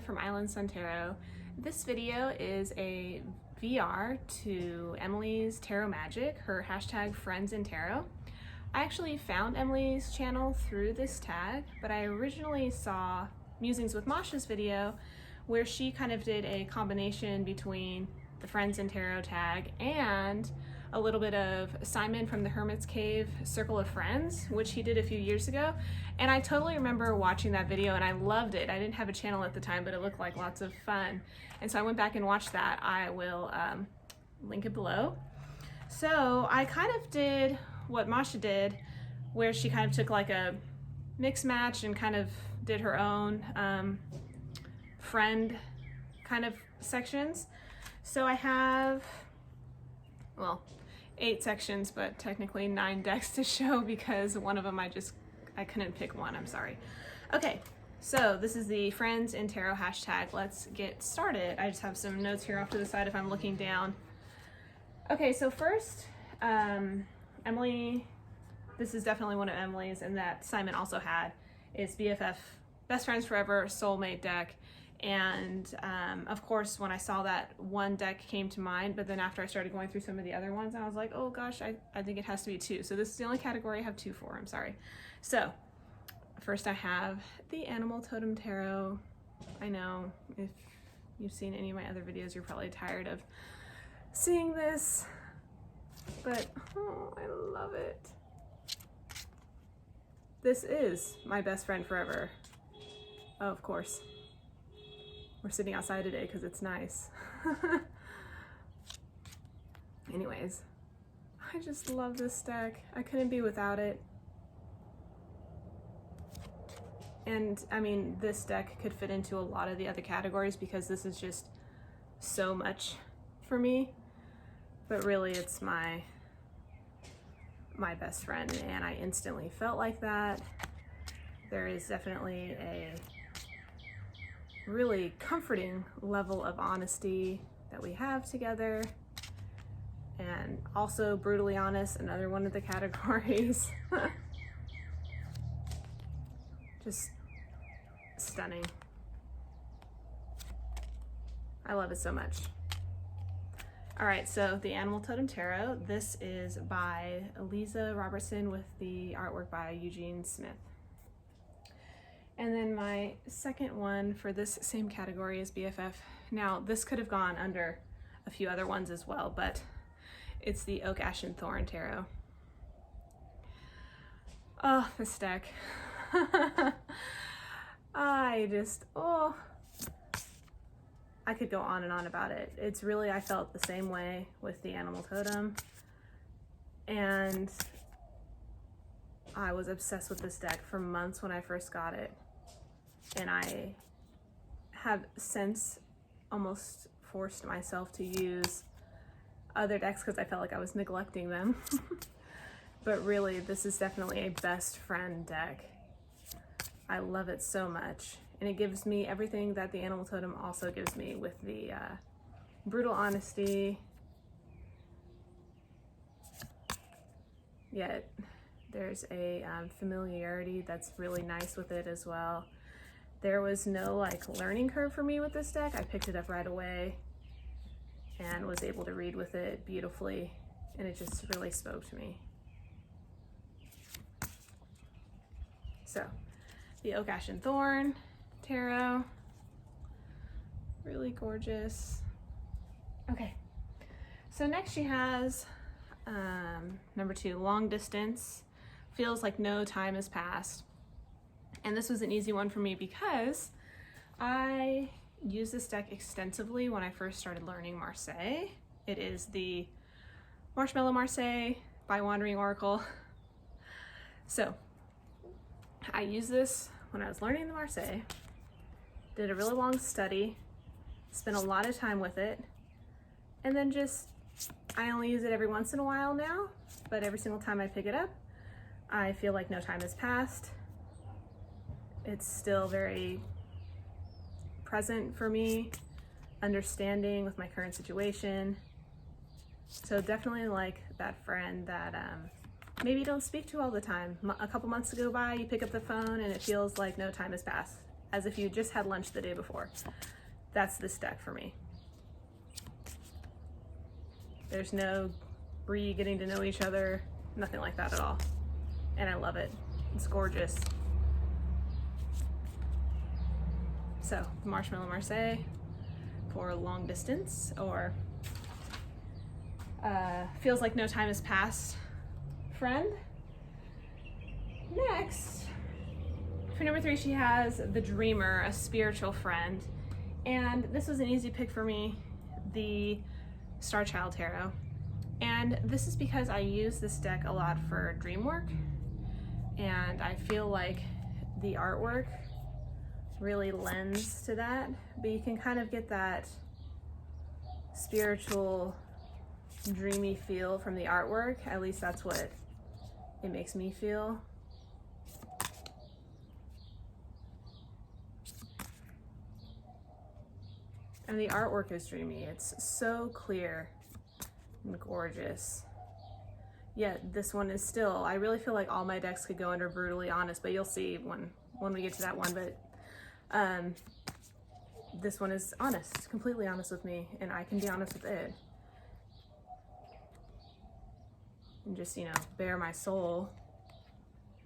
from Island Sun Tarot. This video is a VR to Emily's Tarot Magic, her hashtag Friends in Tarot. I actually found Emily's channel through this tag, but I originally saw Musings with Masha's video where she kind of did a combination between the Friends in Tarot tag and a little bit of Simon from the Hermit's Cave Circle of Friends, which he did a few years ago. And I totally remember watching that video and I loved it. I didn't have a channel at the time, but it looked like lots of fun. And so I went back and watched that. I will link it below. So I kind of did what Masha did, where she kind of took like a mix match and kind of did her own friend kind of sections. So I have, well, 8 sections, but technically 9 decks to show because one of them I couldn't pick one, I'm sorry. Okay, so this is the Friends in Tarot hashtag. Let's get started. I just have some notes here off to the side if I'm looking down. Okay, so first, Emily, this is definitely one of Emily's and that Simon also had, is BFF, Best Friends Forever, Soulmate deck. And of course, when I saw that, one deck came to mind, but then after I started going through some of the other ones, I was like, oh gosh, I think it has to be 2. So this is the only category I have 2 for, I'm sorry. So first I have the Animal Totem Tarot. I know if you've seen any of my other videos, you're probably tired of seeing this, but oh, I love it. This is my best friend forever. Oh, of course. We're sitting outside today because it's nice. Anyways, I just love this deck. I couldn't be without it. And I mean, this deck could fit into a lot of the other categories because this is just so much for me. But really, it's my best friend, and I instantly felt like that. There is definitely a really comforting level of honesty that we have together, and also brutally honest, another one of the categories. Just stunning. I love it so much. All right, so the Animal Totem Tarot, this is by Eliza Robertson with the artwork by Eugene Smith. And then my second one for this same category is BFF. Now, this could have gone under a few other ones as well, but it's the Oak, Ash, and Thorn Tarot. Oh, this deck. I could go on and on about it. It's really, I felt the same way with the Animal Totem. And I was obsessed with this deck for months when I first got it. And I have since almost forced myself to use other decks because I felt like I was neglecting them. But really, this is definitely a best friend deck. I love it so much. And it gives me everything that the Animal Totem also gives me with the brutal honesty. Yet there's a familiarity that's really nice with it as well. There was no like learning curve for me with this deck. I picked it up right away and was able to read with it beautifully, and it just really spoke to me. So the Oak, Ash, and Thorn Tarot, really gorgeous. Okay, so next she has number 2, Long Distance, Feels Like No Time Has Passed. And this was an easy one for me because I used this deck extensively when I first started learning Marseille. It is the Marshmallow Marseille by Wandering Oracle. So I used this when I was learning the Marseille, did a really long study, spent a lot of time with it, and then just, I only use it every once in a while now, but every single time I pick it up, I feel like no time has passed. It's still very present for me, understanding with my current situation. So definitely like that friend that maybe you don't speak to all the time. A couple months go by, you pick up the phone and it feels like no time has passed. as if you just had lunch the day before. That's this deck for me. There's no Bree getting to know each other, nothing like that at all. And I love it. It's gorgeous. So, Marshmallow Marseille for long distance, or feels like no time has passed friend. Next, for number 3, she has the Dreamer, a spiritual friend. And this was an easy pick for me, the Star Child Tarot. And this is because I use this deck a lot for dream work, and I feel like the artwork really lends to that, but you can kind of get that spiritual, dreamy feel from the artwork. At least that's what it makes me feel. And the artwork is dreamy. It's so clear and gorgeous. Yet this one is still, I really feel like all my decks could go under brutally honest, but you'll see when we get to that one. But this one is honest, completely honest with me, and I can be honest with it. And just, you know, bare my soul,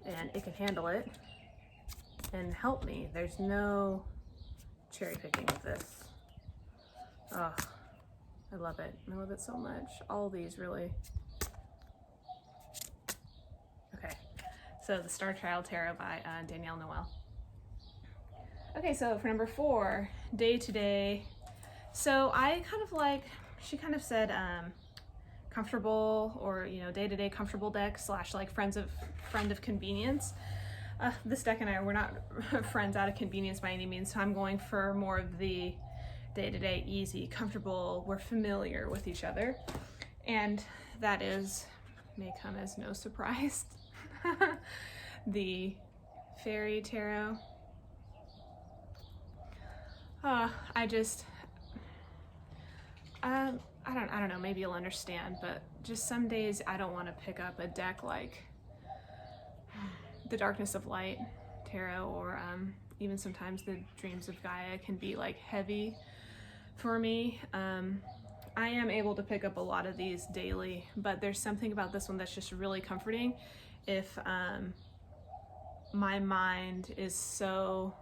and it can handle it and help me. There's no cherry picking with this. Oh, I love it. I love it so much. All these really. Okay, so the Star Child Tarot by Danielle Noel. Okay, so for number 4, Daytoday. So I kind of like, she kind of said comfortable, or, you know, day-to-day comfortable deck / like friend of convenience. This deck and I, we're not friends out of convenience by any means, so I'm going for more of the day-to-day, easy, comfortable, we're familiar with each other. And that is, may come as no surprise, the Fairy Tarot. I don't know, maybe you'll understand, but just some days I don't want to pick up a deck like the Darkness of Light Tarot, or even sometimes the Dreams of Gaia can be like heavy for me. I am able to pick up a lot of these daily, but there's something about this one that's just really comforting if my mind is so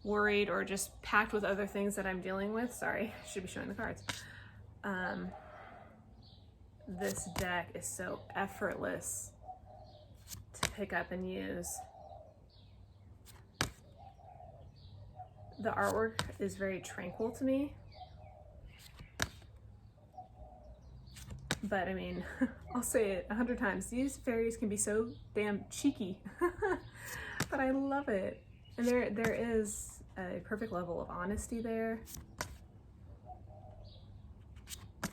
worried or just packed with other things that I'm dealing with. Sorry, I should be showing the cards. This deck is so effortless to pick up and use. The artwork is very tranquil to me. But I mean, I'll say it 100 times, these fairies can be so damn cheeky, but I love it. And there is a perfect level of honesty there.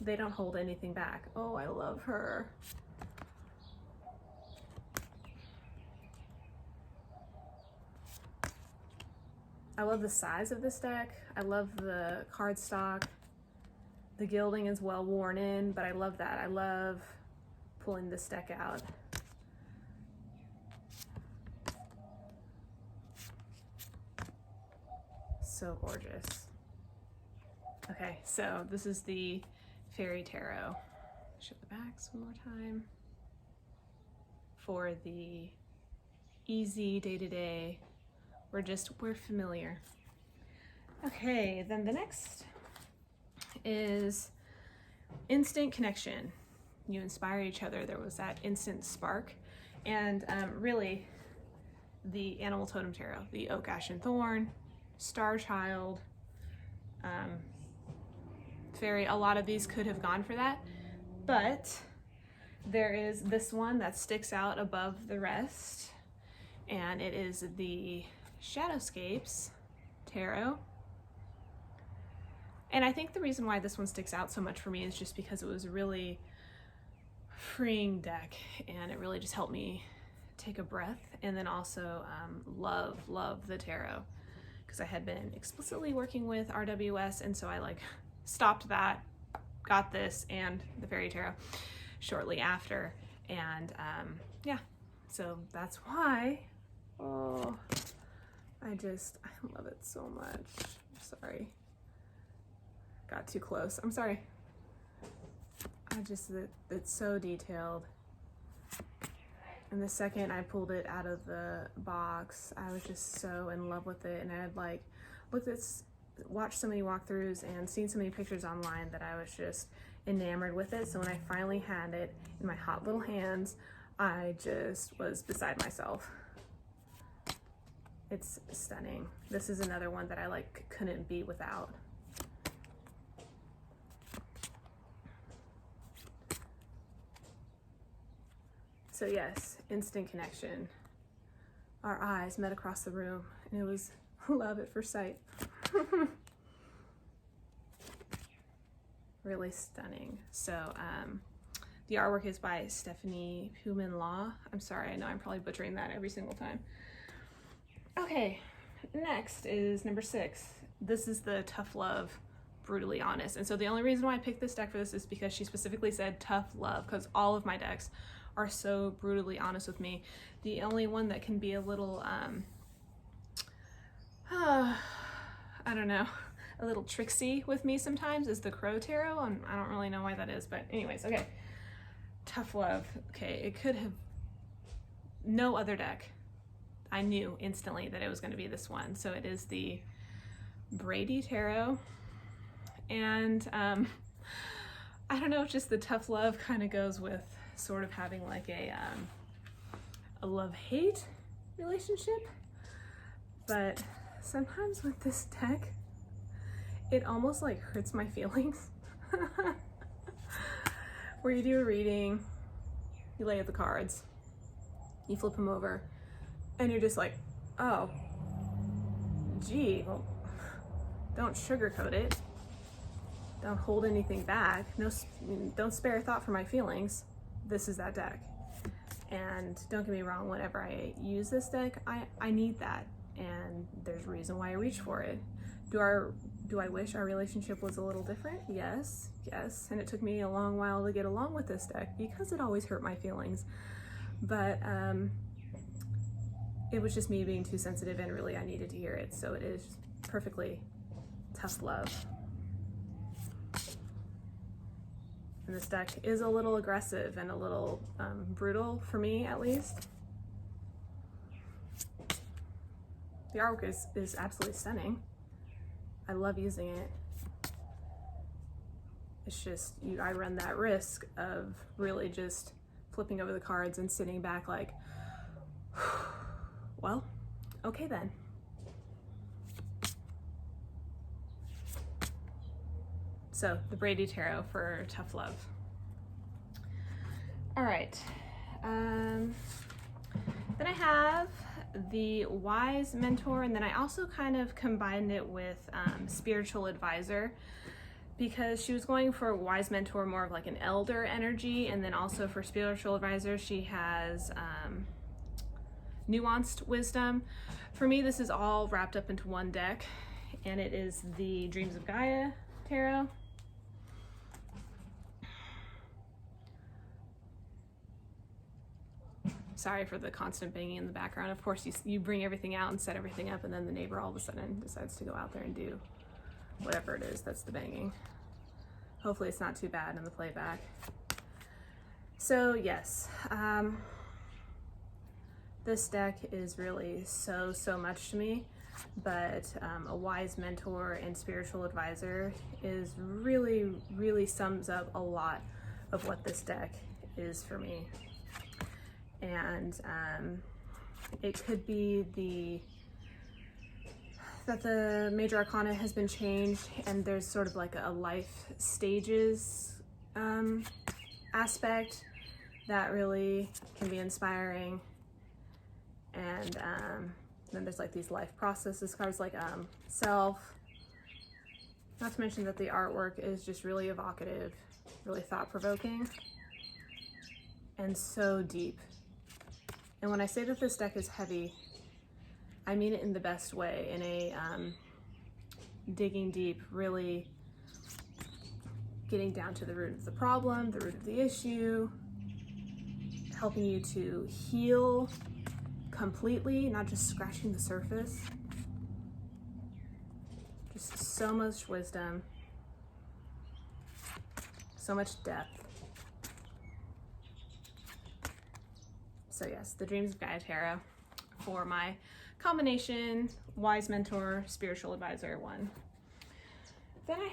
They don't hold anything back. Oh, I love her. I love the size of this deck. I love the cardstock. The gilding is well worn in, but I love that. I love pulling this deck out. So gorgeous. Okay, so this is the Fairy Tarot. Show the backs one more time. For the easy day-to-day, we're familiar. Okay, then the next is instant connection. You inspire each other. There was that instant spark. And really, the Animal Totem Tarot, the Oak, Ash, and Thorn, Star Child, Fairy, a lot of these could have gone for that, but there is this one that sticks out above the rest, and it is the Shadowscapes Tarot. And I think the reason why this one sticks out so much for me is just because it was a really freeing deck, and it really just helped me take a breath, and then also love the tarot, because I had been explicitly working with RWS, and so I like stopped that, got this and the Fairy Tarot shortly after, and yeah, so that's why. Oh, I love it so much. Sorry. Got too close. I'm sorry. It's so detailed. And the second I pulled it out of the box, I was just so in love with it. And I had like watched so many walkthroughs and seen so many pictures online that I was just enamored with it. So when I finally had it in my hot little hands, I just was beside myself. It's stunning. This is another one that I like couldn't be without. So yes, instant connection. Our eyes met across the room and it was love at first sight. Really stunning. So the artwork is by Stephanie Human-Law. I'm sorry, I know I'm probably butchering that every single time. Okay, next is number 6. This is the Tough Love, Brutally Honest. And so the only reason why I picked this deck for this is because she specifically said tough love, because all of my decks are so brutally honest with me. The only one that can be a little, I don't know, a little tricksy with me sometimes is the Crow Tarot, and I don't really know why that is, but anyways, okay. Tough Love. Okay, it could have, no other deck. I knew instantly that it was going to be this one. So it is the Brady Tarot, and I don't know, just the tough love kind of goes with sort of having like a love-hate relationship, but sometimes with this deck, it almost like hurts my feelings. Where you do a reading, you lay out the cards, you flip them over, and you're just like, oh, gee, well, don't sugarcoat it. Don't hold anything back. No, don't spare a thought for my feelings. This is that deck. And don't get me wrong, whenever I use this deck, I need that. And there's a reason why I reach for it. Do I wish our relationship was a little different? Yes, yes. And it took me a long while to get along with this deck because it always hurt my feelings. But it was just me being too sensitive, and really I needed to hear it. So it is perfectly tough love. And this deck is a little aggressive and a little brutal for me, at least. The artwork is absolutely stunning. I love using it. It's just, I run that risk of really just flipping over the cards and sitting back like, well, okay then. So the Brady Tarot for tough love. All right. Then I have the Wise Mentor, and then I also kind of combined it with Spiritual Advisor, because she was going for Wise Mentor more of like an elder energy, and then also for Spiritual Advisor she has Nuanced Wisdom. For me, this is all wrapped up into one deck, and it is the Dreams of Gaia Tarot. Sorry for the constant banging in the background. Of course, you bring everything out and set everything up, and then the neighbor all of a sudden decides to go out there and do whatever it is that's the banging. Hopefully it's not too bad in the playback. So yes, this deck is really so much to me, but a Wise Mentor and Spiritual Advisor is really sums up a lot of what this deck is for me. And it could be that the major arcana has been changed, and there's sort of like a life stages aspect that really can be inspiring. And then there's like these life processes cards, like self. Not to mention that the artwork is just really evocative, really thought-provoking, and so deep. And when I say that this deck is heavy, I mean it in the best way, in a digging deep, really getting down to the root of the problem, the root of the issue, helping you to heal completely, not just scratching the surface. Just so much wisdom, so much depth. So yes, the Dreams of Gaia Tarot for my combination Wise Mentor Spiritual Advisor one. Then I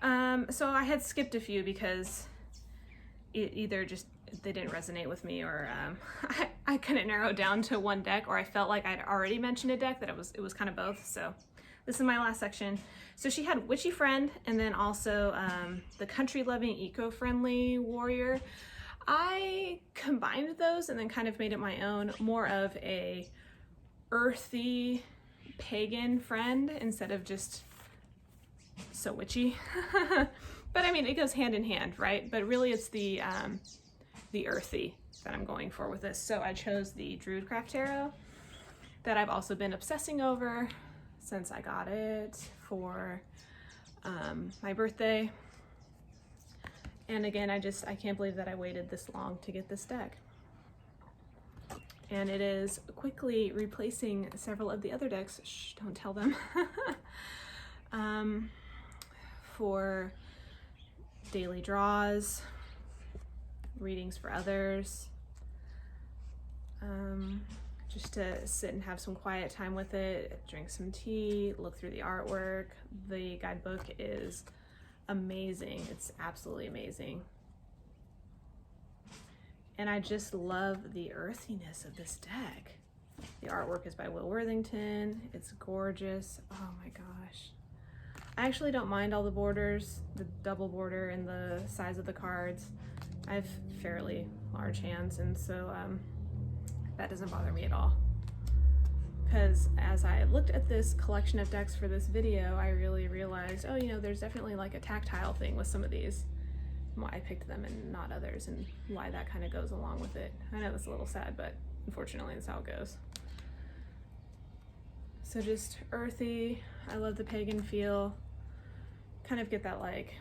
have, so I had skipped a few because it either just, they didn't resonate with me, or I couldn't narrow it down to one deck, or I felt like I'd already mentioned a deck that it was kind of both. So this is my last section. So she had Witchy Friend, and then also the Country Loving Eco-Friendly Warrior. I combined those and then kind of made it my own, more of a earthy pagan friend instead of just so witchy. But I mean, it goes hand in hand, right? But really it's the earthy that I'm going for with this. So I chose the Druid Craft Tarot that I've also been obsessing over since I got it for my birthday. And again, I can't believe that I waited this long to get this deck. And it is quickly replacing several of the other decks, shh, don't tell them, for daily draws, readings for others, just to sit and have some quiet time with it, drink some tea, look through the artwork. The guidebook is amazing. It's absolutely amazing. And I just love the earthiness of this deck. The artwork is by Will Worthington. It's gorgeous. Oh my gosh. I actually don't mind all the borders, the double border and the size of the cards. I have fairly large hands, and so that doesn't bother me at all. Because as I looked at this collection of decks for this video, I really realized, oh, you know, there's definitely like a tactile thing with some of these. Why I picked them and not others, and why that kind of goes along with it. I know that's a little sad, but unfortunately that's how it goes. So just earthy. I love the pagan feel. Kind of get that like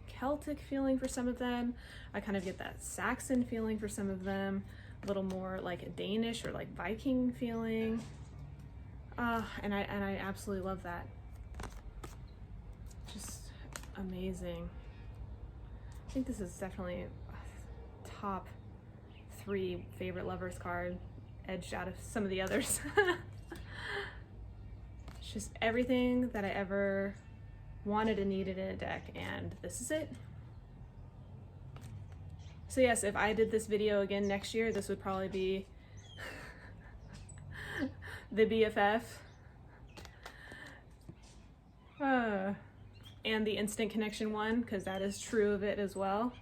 Celtic feeling for some of them. I kind of get that Saxon feeling for some of them. A little more like Danish or like Viking feeling. And I absolutely love that. Just amazing. I think this is definitely a top 3 favorite lovers card, edged out of some of the others. It's just everything that I ever wanted and needed in a deck, and this is it. So yes, if I did this video again next year, this would probably be the BFF. And the Instant Connection one, because that is true of it as well.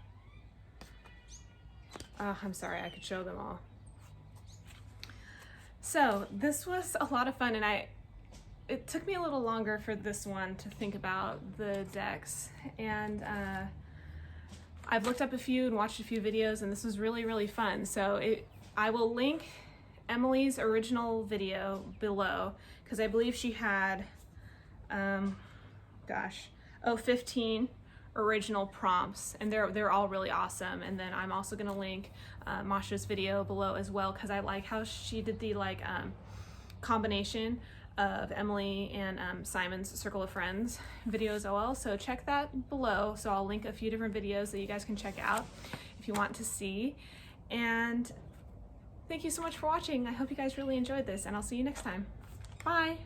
I'm sorry, I could show them all. So this was a lot of fun, and it took me a little longer for this one to think about the decks, and I've looked up a few and watched a few videos, and this was really, really fun. So I will link Emily's original video below, because I believe she had, 15 original prompts, and they're all really awesome. And then I'm also gonna link Masha's video below as well, because I like how she did the like combination of Emily and Simon's Circle of Friends videos as well. So check that below. So I'll link a few different videos that you guys can check out if you want to see. And thank you so much for watching. I hope you guys really enjoyed this, and I'll see you next time. Bye.